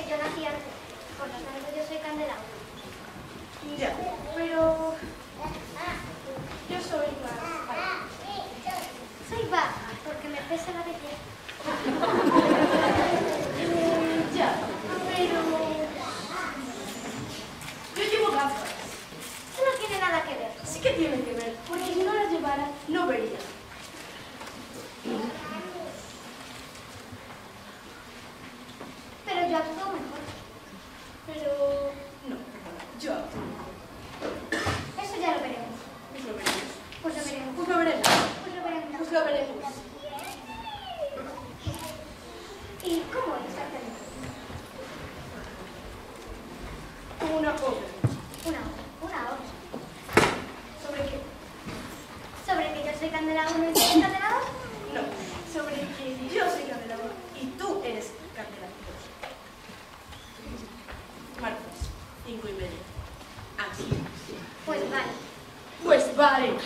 que yo nací antes. Por lo tanto, yo soy Candela. Ya, pero yo soy más baja. Soy baja, porque me pesa la vejez. Ya, pero yo llevo gafas. Eso no tiene nada que ver. Sí que tiene que ver, porque si no las llevara, no vería. Pero yo actúo mejor. Pero no, yo actúo. Eso ya lo veremos. Pues lo veremos. Pues lo veremos. Pues lo veremos. Pues lo veremos. Pues lo veremos. ¿Y cómo es exactamente? Una obra. Una hora. ¿Sobre qué? ¿Sobre que yo soy Candela 1 y tú eres Candela 2? No, sobre que yo soy Candela 1 y tú eres Candela 2. Martes, 5:30. Aquí. Pues vale. Pues vale.